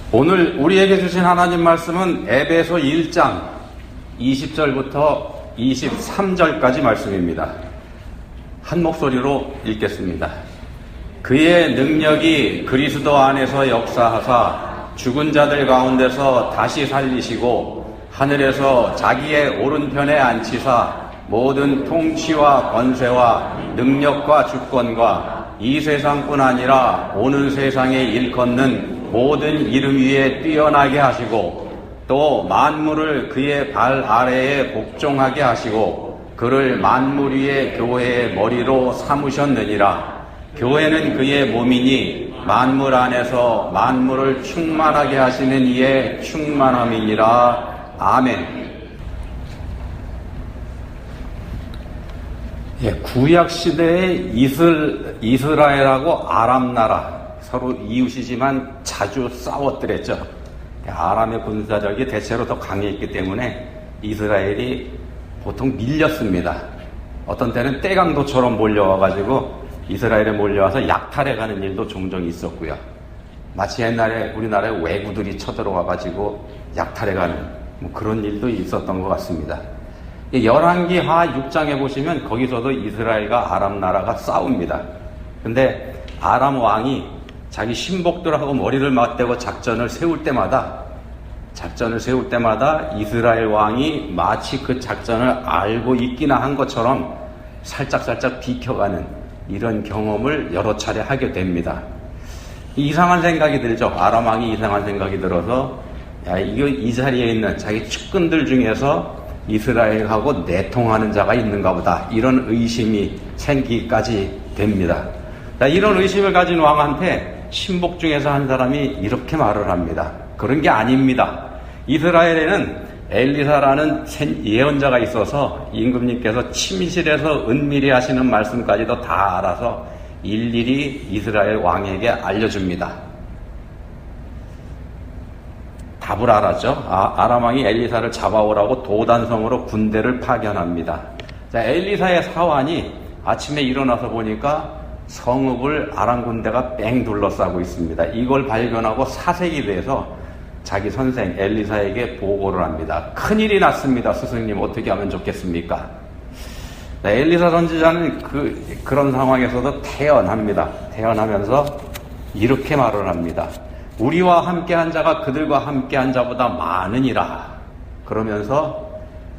오늘 우리에게 주신 하나님 말씀은 에베소 1장 20절부터 23절까지 말씀입니다. 한 목소리로 읽겠습니다. 그의 능력이 그리스도 안에서 역사하사 죽은 자들 가운데서 다시 살리시고 하늘에서 자기의 오른편에 앉히사 모든 통치와 권세와 능력과 주권과 이 세상뿐 아니라 오는 세상에 일컫는 모든 이름 위에 뛰어나게 하시고 또 만물을 그의 발 아래에 복종하게 하시고 그를 만물 위의 교회의 머리로 삼으셨느니라. 교회는 그의 몸이니 만물 안에서 만물을 충만하게 하시는 이의 충만함이니라. 아멘. 구약 시대의 이스라엘하고 아람 나라 서로 이웃이지만 자주 싸웠더랬죠. 아람의 군사력이 대체로 더 강했기 때문에 이스라엘이 보통 밀렸습니다. 어떤 때는 떼강도처럼 몰려와가지고 이스라엘에 몰려와서 약탈해가는 일도 종종 있었고요. 마치 옛날에 우리나라에 왜구들이 쳐들어와가지고 약탈해가는 그런 일도 있었던 것 같습니다. 열왕기 하 6장에 보시면 거기서도 이스라엘과 아람 나라가 싸웁니다. 근데 아람 왕이 자기 신복들하고 머리를 맞대고 작전을 세울 때마다 이스라엘 왕이 마치 그 작전을 알고 있기나 한 것처럼 살짝 비켜가는 이런 경험을 여러 차례 하게 됩니다. 이상한 생각이 들죠. 아람 왕이 이상한 생각이 들어서 이 자리에 있는 자기 측근들 중에서 이스라엘하고 내통하는 자가 있는가 보다, 이런 의심이 생기기까지 됩니다. 이런 의심을 가진 왕한테 신복 중에서 한 사람이 이렇게 말을 합니다. 그런 게 아닙니다. 이스라엘에는 엘리사라는 예언자가 있어서 임금님께서 침실에서 은밀히 하시는 말씀까지도 다 알아서 일일이 이스라엘 왕에게 알려줍니다. 답을 알았죠. 아람 왕이 엘리사를 잡아오라고 도단성으로 군대를 파견합니다. 자, 엘리사의 사환이 아침에 일어나서 보니까 성읍을 아람 군대가 뺑 둘러싸고 있습니다. 이걸 발견하고 사색이 돼서 자기 선생 엘리사에게 보고를 합니다. 큰일이 났습니다. 스승님, 어떻게 하면 좋겠습니까? 엘리사 선지자는 그런 상황에서도 태연합니다. 태연하면서 이렇게 말을 합니다. 우리와 함께한 자가 그들과 함께한 자보다 많으니라. 그러면서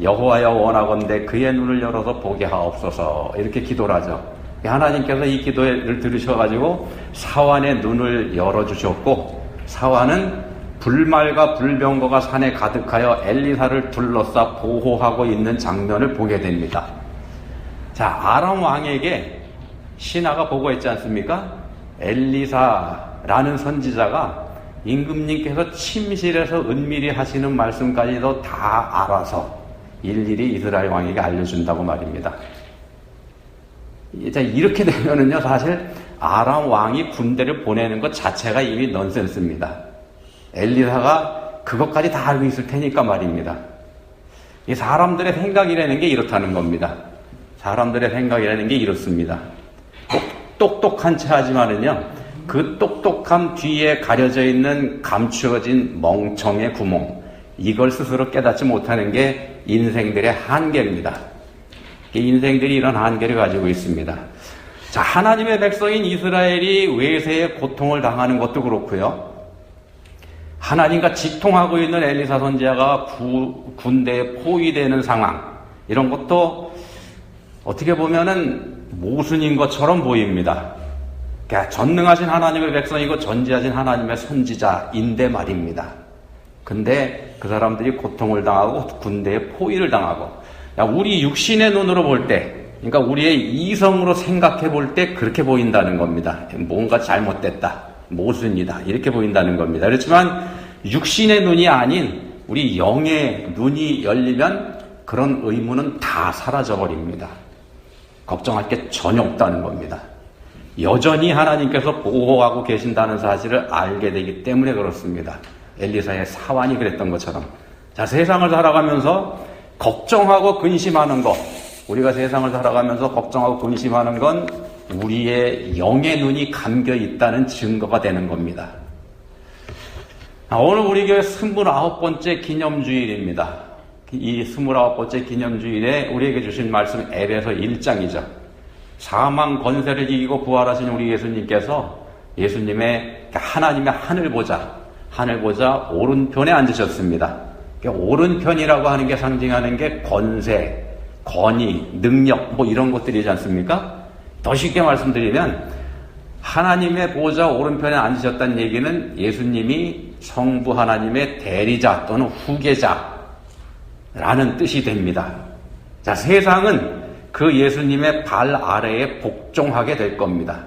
여호와여 원하건대 그의 눈을 열어서 보게 하옵소서, 이렇게 기도를 하죠. 하나님께서 이 기도를 들으셔가지고 사환의 눈을 열어주셨고, 사환은 불말과 불병거가 산에 가득하여 엘리사를 둘러싸 보호하고 있는 장면을 보게 됩니다. 자, 아람 왕에게 신하가 보고했지 않습니까? 엘리사라는 선지자가 임금님께서 침실에서 은밀히 하시는 말씀까지도 다 알아서 일일이 이스라엘 왕에게 알려준다고 말입니다. 자, 이렇게 되면은요, 사실 아람 왕이 군대를 보내는 것 자체가 이미 넌센스입니다. 엘리사가 그것까지 다 알고 있을 테니까 말입니다. 이 사람들의 생각이라는 게 이렇다는 겁니다. 사람들의 생각이라는 게 이렇습니다. 똑똑한 체 하지만은요, 그 똑똑함 뒤에 가려져 있는 감추어진 멍청의 구멍, 이걸 스스로 깨닫지 못하는 게 인생들의 한계입니다. 인생들이 이런 한계를 가지고 있습니다. 자, 하나님의 백성인 이스라엘이 외세의 고통을 당하는 것도 그렇고요. 하나님과 직통하고 있는 엘리사 선지자가 군대에 포위되는 상황, 이런 것도 어떻게 보면은 모순인 것처럼 보입니다. 그러니까 전능하신 하나님의 백성이고 전지하신 하나님의 선지자인데 말입니다. 근데 그 사람들이 고통을 당하고 군대에 포위를 당하고, 우리 육신의 눈으로 볼 때, 그러니까 우리의 이성으로 생각해 볼 때 그렇게 보인다는 겁니다. 뭔가 잘못됐다, 모순이다, 이렇게 보인다는 겁니다. 그렇지만 육신의 눈이 아닌 우리 영의 눈이 열리면 그런 의문은 다 사라져버립니다. 걱정할 게 전혀 없다는 겁니다. 여전히 하나님께서 보호하고 계신다는 사실을 알게 되기 때문에 그렇습니다. 엘리사의 사환이 그랬던 것처럼. 자, 세상을 살아가면서 걱정하고 근심하는 것, 우리가 세상을 살아가면서 걱정하고 근심하는 건 우리의 영의 눈이 감겨 있다는 증거가 되는 겁니다. 오늘 우리 교회 29번째 기념주일입니다. 이 29번째 기념주일에 우리에게 주신 말씀 에베소 1장이죠. 사망 권세를 이기고 부활하신 우리 예수님께서 예수님의 하나님의 하늘 보자 오른편에 앉으셨습니다. 오른편이라고 하는 게 상징하는 게 권세, 권위, 능력 이런 것들이지 않습니까? 더 쉽게 말씀드리면 하나님의 보좌 오른편에 앉으셨다는 얘기는 예수님이 성부 하나님의 대리자 또는 후계자라는 뜻이 됩니다. 자, 세상은 그 예수님의 발 아래에 복종하게 될 겁니다.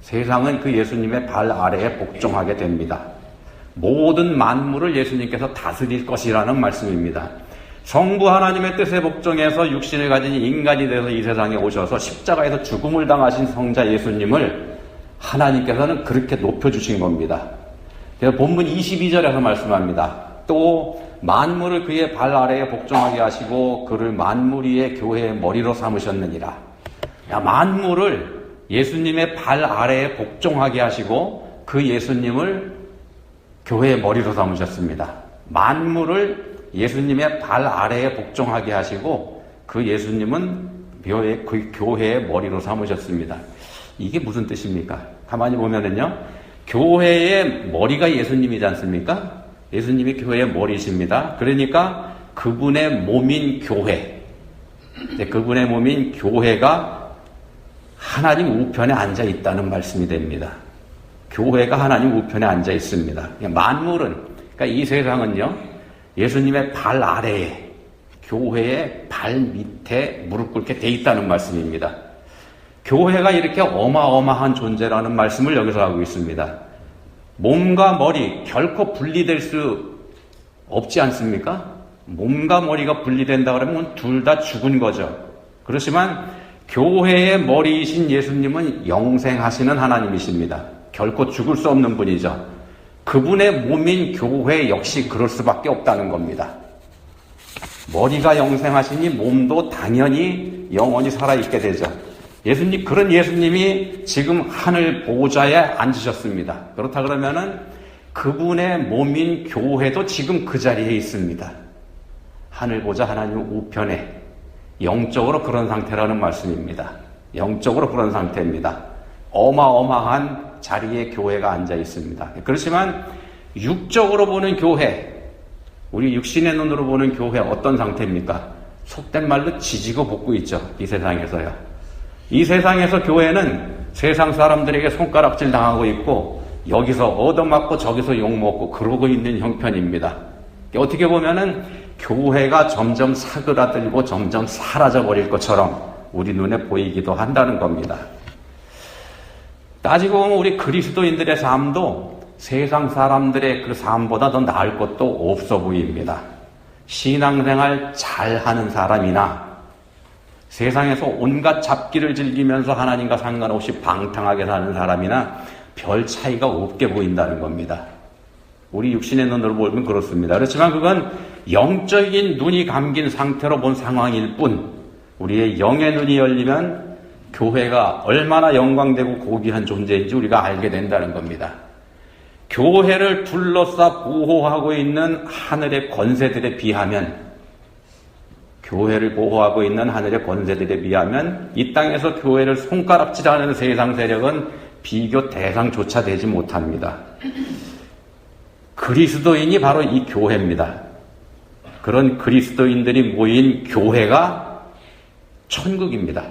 세상은 그 예수님의 발 아래에 복종하게 됩니다. 모든 만물을 예수님께서 다스릴 것이라는 말씀입니다. 성부 하나님의 뜻에 복종해서 육신을 가진 인간이 되어서 이 세상에 오셔서 십자가에서 죽음을 당하신 성자 예수님을 하나님께서는 그렇게 높여주신 겁니다. 그래서 본문 22절에서 말씀합니다. 또 만물을 그의 발 아래에 복종하게 하시고 그를 만물 위의 교회의 머리로 삼으셨느니라. 만물을 예수님의 발 아래에 복종하게 하시고 그 예수님을 교회의 머리로 삼으셨습니다. 만물을 예수님의 발 아래에 복종하게 하시고 그 예수님은 그 교회의 머리로 삼으셨습니다. 이게 무슨 뜻입니까? 가만히 보면은요, 교회의 머리가 예수님이지 않습니까? 예수님이 교회의 머리이십니다. 그러니까 그분의 몸인 교회, 그분의 몸인 교회가 하나님 우편에 앉아 있다는 말씀이 됩니다. 교회가 하나님 우편에 앉아 있습니다. 만물은, 그러니까 이 세상은요, 예수님의 발 아래에, 교회의 발 밑에 무릎 꿇게 돼 있다는 말씀입니다. 교회가 이렇게 어마어마한 존재라는 말씀을 여기서 하고 있습니다. 몸과 머리 결코 분리될 수 없지 않습니까? 몸과 머리가 분리된다 그러면 둘 다 죽은 거죠. 그렇지만 교회의 머리이신 예수님은 영생하시는 하나님이십니다. 결코 죽을 수 없는 분이죠. 그분의 몸인 교회 역시 그럴 수밖에 없다는 겁니다. 머리가 영생하시니 몸도 당연히 영원히 살아있게 되죠. 그런 예수님이 지금 하늘 보좌에 앉으셨습니다. 그렇다 그러면은 그분의 몸인 교회도 지금 그 자리에 있습니다. 하늘 보좌 하나님 우편에 영적으로 그런 상태라는 말씀입니다. 영적으로 그런 상태입니다. 어마어마한 자리에 교회가 앉아 있습니다. 그렇지만 육적으로 보는 교회, 우리 육신의 눈으로 보는 교회 어떤 상태입니까? 속된 말로 지지고 볶고 있죠. 이 세상에서요. 이 세상에서 교회는 세상 사람들에게 손가락질 당하고 있고 여기서 얻어맞고 저기서 욕먹고 그러고 있는 형편입니다. 어떻게 보면은 교회가 점점 사그라들고 점점 사라져버릴 것처럼 우리 눈에 보이기도 한다는 겁니다. 따지고 보면 우리 그리스도인들의 삶도 세상 사람들의 그 삶보다 더 나을 것도 없어 보입니다. 신앙생활 잘하는 사람이나 세상에서 온갖 잡기를 즐기면서 하나님과 상관없이 방탕하게 사는 사람이나 별 차이가 없게 보인다는 겁니다. 우리 육신의 눈으로 보면 그렇습니다. 그렇지만 그건 영적인 눈이 감긴 상태로 본 상황일 뿐, 우리의 영의 눈이 열리면 교회가 얼마나 영광되고 고귀한 존재인지 우리가 알게 된다는 겁니다. 교회를 둘러싸 보호하고 있는 하늘의 권세들에 비하면, 교회를 보호하고 있는 하늘의 권세들에 비하면 이 땅에서 교회를 손가락질하는 세상 세력은 비교 대상조차 되지 못합니다. 그리스도인이 바로 이 교회입니다. 그런 그리스도인들이 모인 교회가 천국입니다.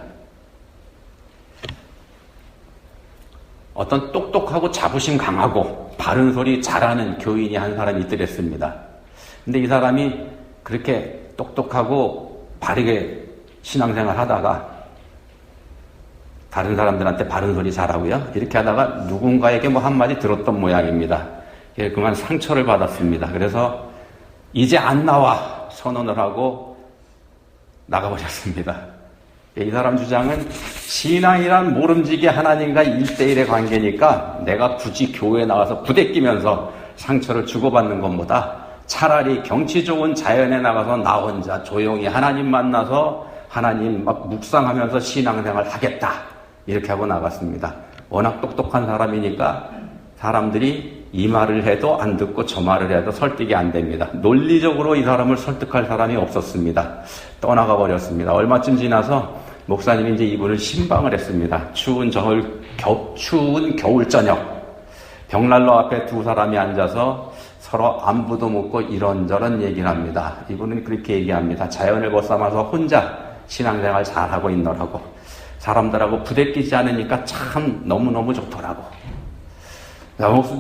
어떤 똑똑하고 자부심 강하고 바른 소리 잘하는 교인이 한 사람이 있더랬습니다. 근데 이 사람이 그렇게 똑똑하고 바르게 신앙생활 하다가 다른 사람들한테 바른 소리 잘하고요, 이렇게 하다가 누군가에게 한마디 들었던 모양입니다. 그만 상처를 받았습니다. 그래서 이제 안 나와 선언을 하고 나가버렸습니다. 이 사람 주장은 신앙이란 모름지기 하나님과 1대1의 관계니까 내가 굳이 교회에 나와서 부대끼면서 상처를 주고받는 것보다 차라리 경치 좋은 자연에 나가서 나 혼자 조용히 하나님 만나서 하나님 막 묵상하면서 신앙생활 하겠다, 이렇게 하고 나갔습니다. 워낙 똑똑한 사람이니까 사람들이 이 말을 해도 안 듣고 저 말을 해도 설득이 안 됩니다. 논리적으로 이 사람을 설득할 사람이 없었습니다. 떠나가 버렸습니다. 얼마쯤 지나서 목사님이 이제 이분을 신방을 했습니다. 추운 겨울 저녁. 벽난로 앞에 두 사람이 앉아서 서로 안부도 묻고 이런저런 얘기를 합니다. 이분은 그렇게 얘기합니다. 자연을 벗삼아서 혼자 신앙생활 잘하고 있노라고. 사람들하고 부대끼지 않으니까 참 너무너무 좋더라고.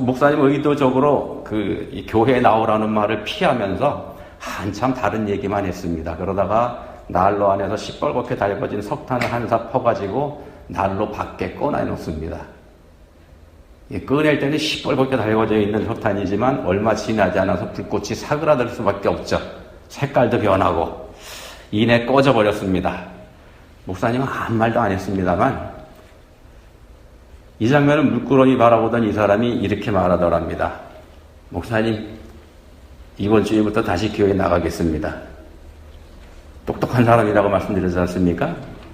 목사님 의도적으로 이 교회에 나오라는 말을 피하면서 한참 다른 얘기만 했습니다. 그러다가 난로 안에서 시뻘겋게 달궈진 석탄을 한 삽 퍼가지고 난로 밖에 꺼내놓습니다. 꺼낼 때는 시뻘겋게 달궈져 있는 석탄이지만 얼마 지나지 않아서 불꽃이 사그라들 수밖에 없죠. 색깔도 변하고 이내 꺼져버렸습니다. 목사님은 아무 말도 안 했습니다만 이 장면을 물끄러미 바라보던 이 사람이 이렇게 말하더랍니다. 목사님, 이번 주에부터 다시 교회에 나가겠습니다. 똑똑한 사람이라고 말씀드렸지 않습니까?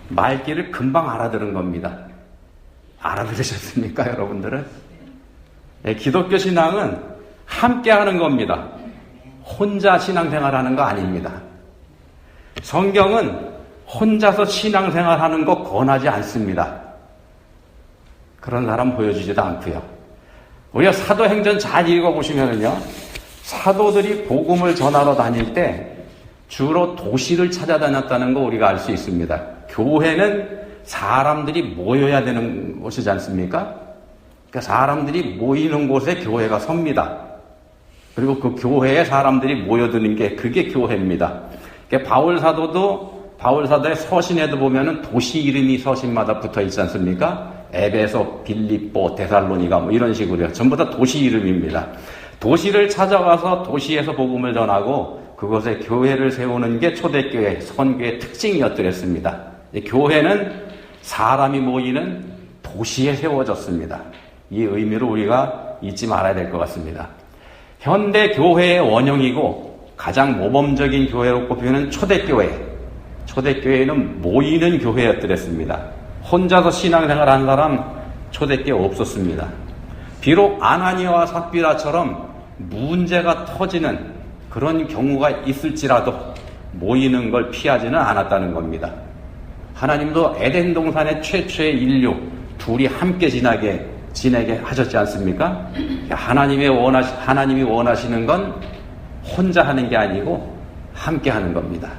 말귀를 금방 알아들은 겁니다. 알아들으셨습니까, 여러분들은? 네, 기독교 신앙은 함께 하는 겁니다. 혼자 신앙생활하는 거 아닙니다. 성경은 혼자서 신앙생활하는 거 권하지 않습니다. 그런 사람 보여주지도 않고요. 우리가 사도행전 잘 읽어보시면요, 사도들이 복음을 전하러 다닐 때 주로 도시를 찾아다녔다는 거 우리가 알 수 있습니다. 교회는 사람들이 모여야 되는 곳이지 않습니까? 그러니까 사람들이 모이는 곳에 교회가 섭니다. 그리고 그 교회에 사람들이 모여드는 게 그게 교회입니다. 그러니까 바울사도의 서신에도 보면은 도시 이름이 서신마다 붙어 있지 않습니까? 에베소, 빌립보, 데살로니가 뭐 이런 식으로요. 전부 다 도시 이름입니다. 도시를 찾아가서 도시에서 복음을 전하고 그곳에 교회를 세우는 게 초대교회, 선교의 특징이었더랬습니다. 교회는 사람이 모이는 도시에 세워졌습니다. 이 의미로 우리가 잊지 말아야 될 것 같습니다. 현대 교회의 원형이고 가장 모범적인 교회로 꼽히는 초대교회. 초대교회는 모이는 교회였더랬습니다. 혼자서 신앙생활하는 사람 초대교회 없었습니다. 비록 아나니아와 삽비라처럼 문제가 터지는 그런 경우가 있을지라도 모이는 걸 피하지는 않았다는 겁니다. 하나님도 에덴 동산의 최초의 인류 둘이 함께 지내게 하셨지 않습니까? 하나님이 원하시는 건 혼자 하는 게 아니고 함께 하는 겁니다.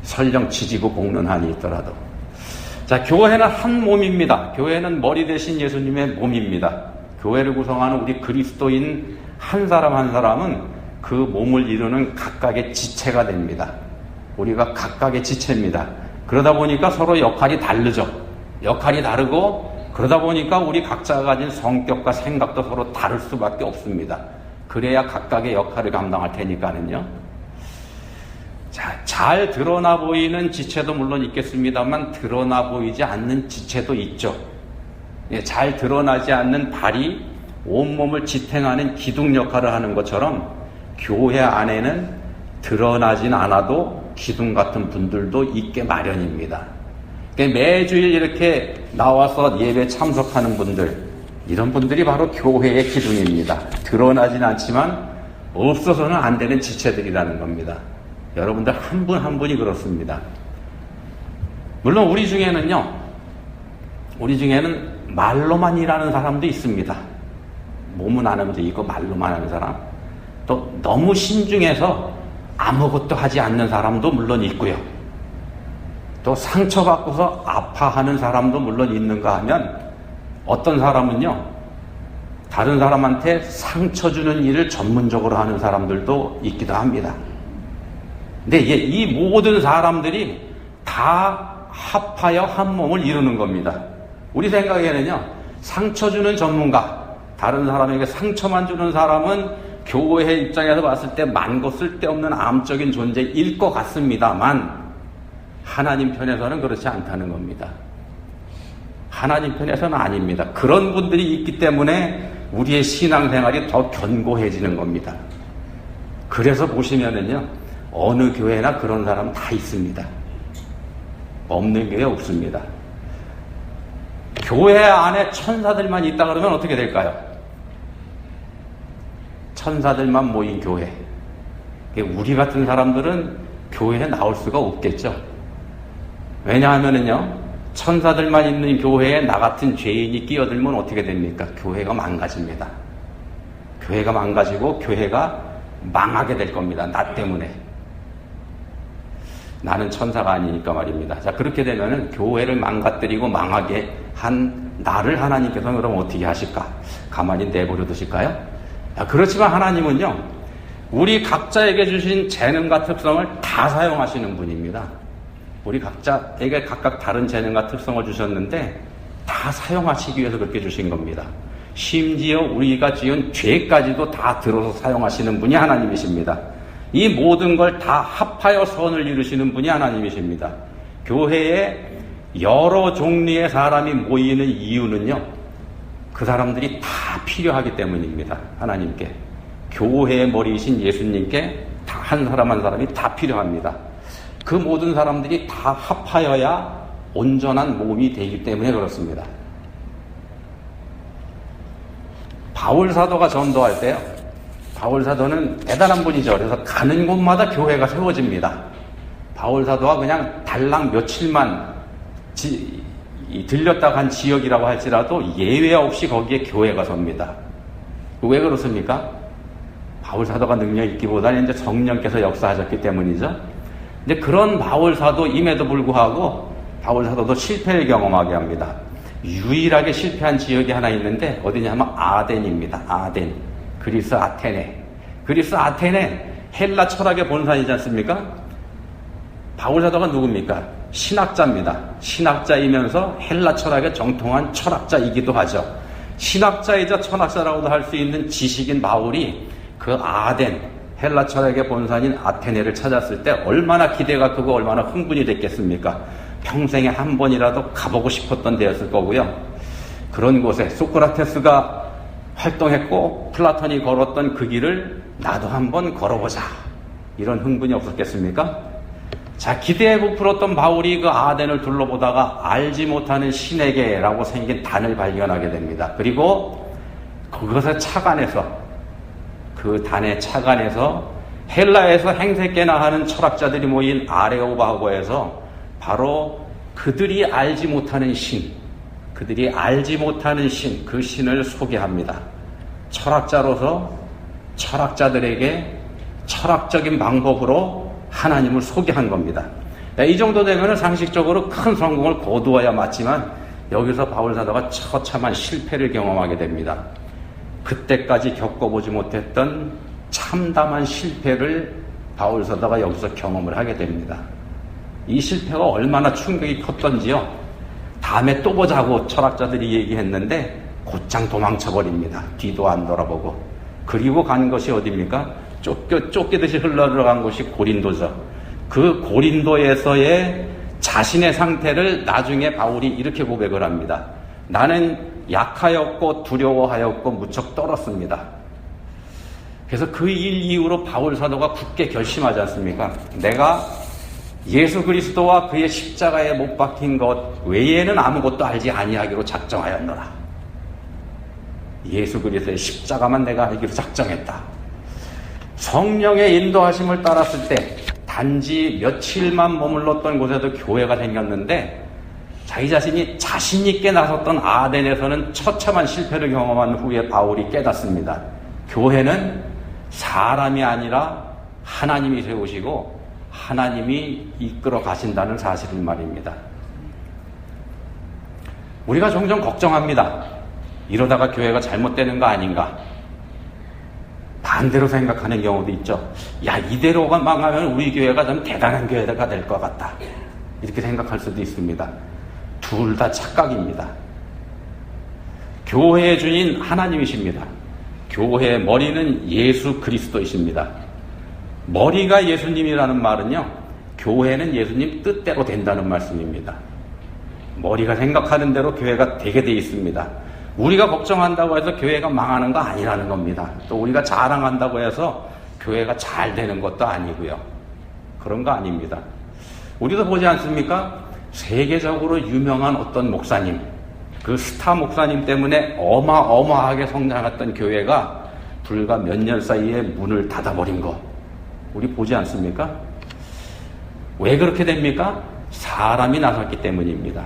설령 지지고 볶는 한이 있더라도. 자, 교회는 한 몸입니다. 교회는 머리 대신 예수님의 몸입니다. 교회를 구성하는 우리 그리스도인 한 사람 한 사람은 그 몸을 이루는 각각의 지체가 됩니다. 우리가 각각의 지체입니다. 그러다 보니까 서로 역할이 다르죠. 역할이 다르고 그러다 보니까 우리 각자가 가진 성격과 생각도 서로 다를 수밖에 없습니다. 그래야 각각의 역할을 감당할 테니까는요. 자, 잘 드러나 보이는 지체도 물론 있겠습니다만 드러나 보이지 않는 지체도 있죠. 예, 잘 드러나지 않는 발이 온몸을 지탱하는 기둥 역할을 하는 것처럼 교회 안에는 드러나진 않아도 기둥 같은 분들도 있게 마련입니다. 그러니까 매주일 이렇게 나와서 예배 참석하는 분들, 이런 분들이 바로 교회의 기둥입니다. 드러나진 않지만 없어서는 안 되는 지체들이라는 겁니다. 여러분들 한 분 한 분이 그렇습니다. 물론 우리 중에는 말로만 일하는 사람도 있습니다. 몸은 안 하면서 있고 말로만 하는 사람. 또 너무 신중해서 아무것도 하지 않는 사람도 물론 있고요. 또 상처받고서 아파하는 사람도 물론 있는가 하면 어떤 사람은요, 다른 사람한테 상처 주는 일을 전문적으로 하는 사람들도 있기도 합니다. 근데 이 모든 사람들이 다 합하여 한 몸을 이루는 겁니다. 우리 생각에는요, 상처 주는 전문가, 다른 사람에게 상처만 주는 사람은 교회 입장에서 봤을 때 많고 쓸데없는 암적인 존재일 것 같습니다만 하나님 편에서는 그렇지 않다는 겁니다. 하나님 편에서는 아닙니다. 그런 분들이 있기 때문에 우리의 신앙생활이 더 견고해지는 겁니다. 그래서 보시면은요, 어느 교회나 그런 사람 다 있습니다. 없는 교회 없습니다. 교회 안에 천사들만 있다 그러면 어떻게 될까요? 천사들만 모인 교회. 우리 같은 사람들은 교회에 나올 수가 없겠죠. 왜냐하면은요, 천사들만 있는 교회에 나 같은 죄인이 끼어들면 어떻게 됩니까? 교회가 망가집니다. 교회가 망가지고 교회가 망하게 될 겁니다. 나 때문에. 나는 천사가 아니니까 말입니다. 자, 그렇게 되면은 교회를 망가뜨리고 망하게 한 나를 하나님께서 그럼 어떻게 하실까? 가만히 내버려 두실까요? 자, 그렇지만 하나님은요, 우리 각자에게 주신 재능과 특성을 다 사용하시는 분입니다. 우리 각자에게 각각 다른 재능과 특성을 주셨는데 다 사용하시기 위해서 그렇게 주신 겁니다. 심지어 우리가 지은 죄까지도 다 들어서 사용하시는 분이 하나님이십니다. 이 모든 걸 다 합하여 선을 이루시는 분이 하나님이십니다. 교회에 여러 종류의 사람이 모이는 이유는요, 그 사람들이 다 필요하기 때문입니다. 하나님께. 교회의 머리이신 예수님께 다 한 사람 한 사람이 다 필요합니다. 그 모든 사람들이 다 합하여야 온전한 몸이 되기 때문에 그렇습니다. 바울 사도가 전도할 때요, 바울 사도는 대단한 분이죠. 그래서 가는 곳마다 교회가 세워집니다. 바울 사도가 그냥 달랑 며칠만 들렸다 간 지역이라고 할지라도 예외 없이 거기에 교회가 섭니다. 왜 그렇습니까? 바울 사도가 능력이 있기보다는 이제 성령께서 역사하셨기 때문이죠. 근데 그런 바울 사도임에도 불구하고 바울 사도도 실패를 경험하게 합니다. 유일하게 실패한 지역이 하나 있는데 어디냐면 아덴입니다. 아덴. 그리스 아테네. 그리스 아테네 헬라 철학의 본산이지 않습니까? 바울 사도가 누굽니까? 신학자입니다. 신학자이면서 헬라 철학의 정통한 철학자이기도 하죠. 신학자이자 철학자라고도 할 수 있는 지식인 바울이 그 아덴, 헬라 철학의 본산인 아테네를 찾았을 때 얼마나 기대가 크고 얼마나 흥분이 됐겠습니까? 평생에 한 번이라도 가보고 싶었던 데였을 거고요. 그런 곳에 소크라테스가 활동했고 플라톤이 걸었던 그 길을 나도 한번 걸어보자. 이런 흥분이 없었겠습니까? 자, 기대에 부풀었던 바울이 그 아덴을 둘러보다가 알지 못하는 신에게라고 생긴 단을 발견하게 됩니다. 그리고 그것에 착안해서, 그 단에 착안해서 헬라에서 행색계나 하는 철학자들이 모인 아레오바고에서 바로 그들이 알지 못하는 신, 그들이 알지 못하는 신, 그 신을 소개합니다. 철학자로서 철학자들에게 철학적인 방법으로 하나님을 소개한 겁니다. 이 정도 되면 상식적으로 큰 성공을 거두어야 맞지만 여기서 바울 사도가 처참한 실패를 경험하게 됩니다. 그때까지 겪어보지 못했던 참담한 실패를 바울 사도가 여기서 경험을 하게 됩니다. 이 실패가 얼마나 충격이 컸던지요, 다음에 또 보자고 철학자들이 얘기했는데 곧장 도망쳐버립니다. 뒤도 안 돌아보고. 그리고 간 것이 어디입니까? 쫓기듯이 흘러들어간 곳이 고린도죠. 그 고린도에서의 자신의 상태를 나중에 바울이 이렇게 고백을 합니다. 나는 약하였고 두려워하였고 무척 떨었습니다. 그래서 그 일 이후로 바울 사도가 굳게 결심하지 않습니까? 내가 예수 그리스도와 그의 십자가에 못 박힌 것 외에는 아무것도 알지 아니하기로 작정하였노라. 예수 그리스도의 십자가만 내가 알기로 작정했다. 성령의 인도하심을 따랐을 때 단지 며칠만 머물렀던 곳에도 교회가 생겼는데 자기 자신이 자신 있게 나섰던 아덴에서는 처참한 실패를 경험한 후에 바울이 깨닫습니다. 교회는 사람이 아니라 하나님이 세우시고 하나님이 이끌어 가신다는 사실을 말입니다. 우리가 종종 걱정합니다. 이러다가 교회가 잘못되는 거 아닌가? 반대로 생각하는 경우도 있죠. 야, 이대로가 망하면 우리 교회가 좀 대단한 교회가 될 것 같다. 이렇게 생각할 수도 있습니다. 둘 다 착각입니다. 교회의 주인 하나님이십니다. 교회의 머리는 예수 그리스도이십니다. 머리가 예수님이라는 말은요, 교회는 예수님 뜻대로 된다는 말씀입니다. 머리가 생각하는 대로 교회가 되게 돼 있습니다. 우리가 걱정한다고 해서 교회가 망하는 거 아니라는 겁니다. 또 우리가 자랑한다고 해서 교회가 잘 되는 것도 아니고요. 그런 거 아닙니다. 우리도 보지 않습니까? 세계적으로 유명한 어떤 목사님, 그 스타 목사님 때문에 어마어마하게 성장했던 교회가 불과 몇 년 사이에 문을 닫아버린 거 우리 보지 않습니까? 왜 그렇게 됩니까? 사람이 나섰기 때문입니다.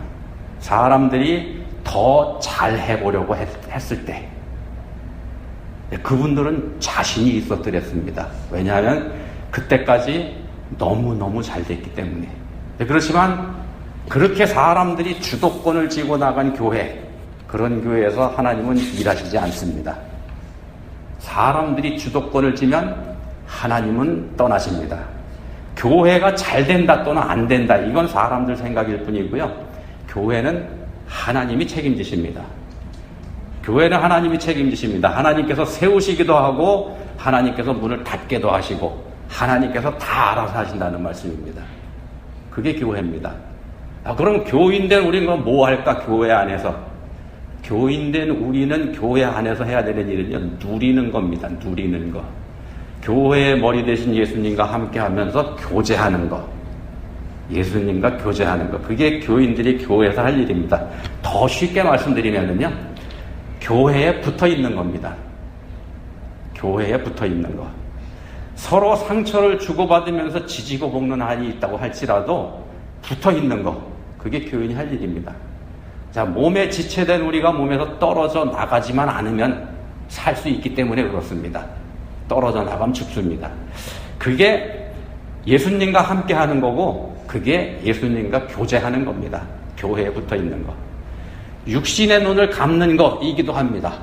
사람들이 더 잘해보려고 했을 때 그분들은 자신이 있었더랬습니다. 왜냐하면 그때까지 너무너무 잘 됐기 때문에. 그렇지만 그렇게 사람들이 주도권을 쥐고 나간 교회, 그런 교회에서 하나님은 일하시지 않습니다. 사람들이 주도권을 쥐면 하나님은 떠나십니다. 교회가 잘 된다 또는 안 된다, 이건 사람들 생각일 뿐이고요. 교회는 하나님이 책임지십니다. 교회는 하나님이 책임지십니다. 하나님께서 세우시기도 하고 하나님께서 문을 닫게도 하시고 하나님께서 다 알아서 하신다는 말씀입니다. 그게 교회입니다. 그럼 교인된 우리는 뭐 할까? 교회 안에서. 교인된 우리는 교회 안에서 해야 되는 일은요, 누리는 겁니다. 누리는 거. 교회의 머리 대신 예수님과 함께 하면서 교제하는 거. 예수님과 교제하는 거. 그게 교인들이 교회에서 할 일입니다. 더 쉽게 말씀드리면은요, 교회에 붙어 있는 겁니다. 교회에 붙어 있는 거. 서로 상처를 주고받으면서 지지고 볶는 한이 있다고 할지라도 붙어 있는 거. 그게 교인이 할 일입니다. 자, 몸에 지체된 우리가 몸에서 떨어져 나가지만 않으면 살 수 있기 때문에 그렇습니다. 떨어져 나가면 죽습니다. 그게 예수님과 함께 하는 거고, 그게 예수님과 교제하는 겁니다. 교회에 붙어 있는 거. 육신의 눈을 감는 거이기도 합니다.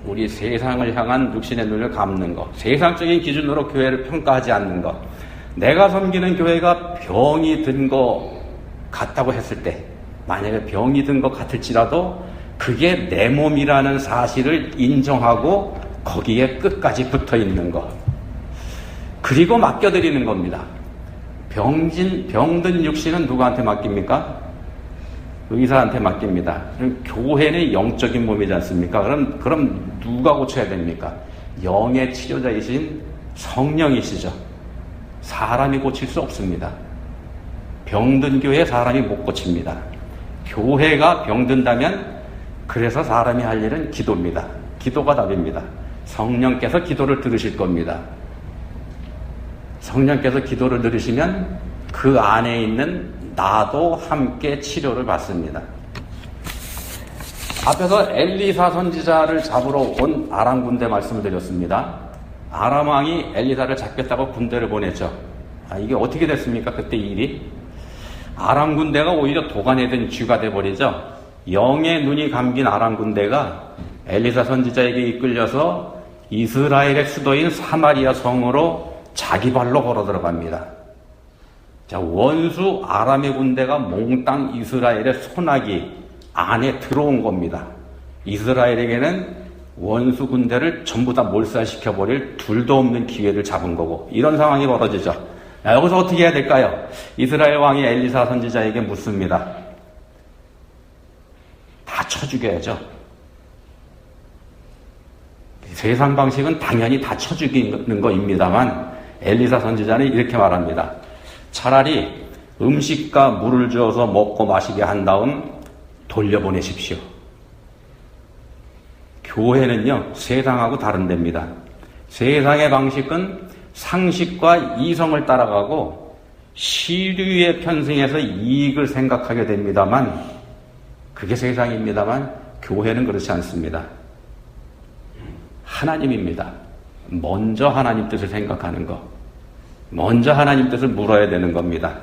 우리 세상을 향한 육신의 눈을 감는 거. 세상적인 기준으로 교회를 평가하지 않는 거. 내가 섬기는 교회가 병이 든 거 같다고 했을 때, 만약에 병이 든 것 같을지라도 그게 내 몸이라는 사실을 인정하고 거기에 끝까지 붙어 있는 것. 그리고 맡겨드리는 겁니다. 병든 육신은 누구한테 맡깁니까? 의사한테 맡깁니다. 교회는 영적인 몸이지 않습니까? 그럼 누가 고쳐야 됩니까? 영의 치료자이신 성령이시죠. 사람이 고칠 수 없습니다. 병든 교회 사람이 못 고칩니다. 교회가 병든다면 그래서 사람이 할 일은 기도입니다. 기도가 답입니다. 성령께서 기도를 들으실 겁니다. 성령께서 기도를 들으시면 그 안에 있는 나도 함께 치료를 받습니다. 앞에서 엘리사 선지자를 잡으러 온 아람 군대 말씀을 드렸습니다. 아람 왕이 엘리사를 잡겠다고 군대를 보냈죠. 이게 어떻게 됐습니까? 그때 일이? 아람 군대가 오히려 도간에 든 쥐가 돼버리죠. 영의 눈이 감긴 아람 군대가 엘리사 선지자에게 이끌려서 이스라엘의 수도인 사마리아 성으로 자기 발로 걸어 들어갑니다. 자, 원수 아람의 군대가 몽땅 이스라엘의 소나기 안에 들어온 겁니다. 이스라엘에게는 원수 군대를 전부 다 몰살시켜버릴 둘도 없는 기회를 잡은 거고, 이런 상황이 벌어지죠. 여기서 어떻게 해야 될까요? 이스라엘 왕이 엘리사 선지자에게 묻습니다. 다 쳐 죽여야죠. 세상 방식은 당연히 다 쳐 죽이는 거입니다만, 엘리사 선지자는 이렇게 말합니다. 차라리 음식과 물을 주어서 먹고 마시게 한 다음 돌려보내십시오. 교회는요, 세상하고 다른 데입니다. 세상의 방식은 상식과 이성을 따라가고 시류에 편승해서 이익을 생각하게 됩니다만, 그게 세상입니다만, 교회는 그렇지 않습니다. 하나님입니다. 먼저 하나님 뜻을 생각하는 거. 먼저 하나님 뜻을 물어야 되는 겁니다.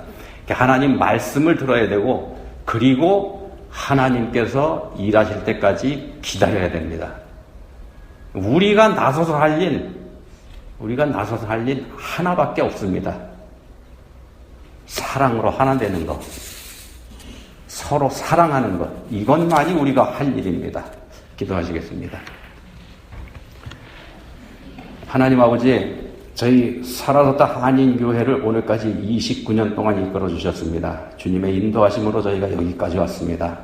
하나님 말씀을 들어야 되고, 그리고 하나님께서 일하실 때까지 기다려야 됩니다. 우리가 나서서 할 일 하나밖에 없습니다. 사랑으로 하나 되는 것, 서로 사랑하는 것, 이것만이 우리가 할 일입니다. 기도하시겠습니다. 하나님 아버지, 저희 살아섰다 한인교회를 오늘까지 29년 동안 이끌어 주셨습니다. 주님의 인도하심으로 저희가 여기까지 왔습니다.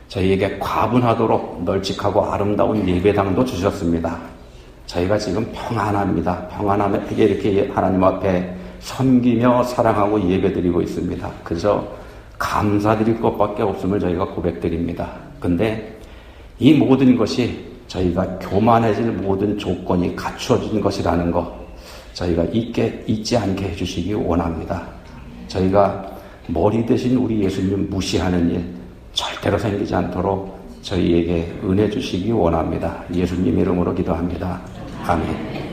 저희에게 과분하도록 널찍하고 아름다운 예배당도 주셨습니다. 저희가 지금 평안합니다. 평안하게 이렇게 하나님 앞에 섬기며 사랑하고 예배드리고 있습니다. 그저 감사드릴 것밖에 없음을 저희가 고백드립니다. 근데 이 모든 것이 저희가 교만해질 모든 조건이 갖추어진 것이라는 것, 저희가 잊지 않게 해주시기 원합니다. 저희가 머리 대신 우리 예수님 무시하는 일 절대로 생기지 않도록 저희에게 은혜 주시기 원합니다. 예수님 이름으로 기도합니다. 아멘.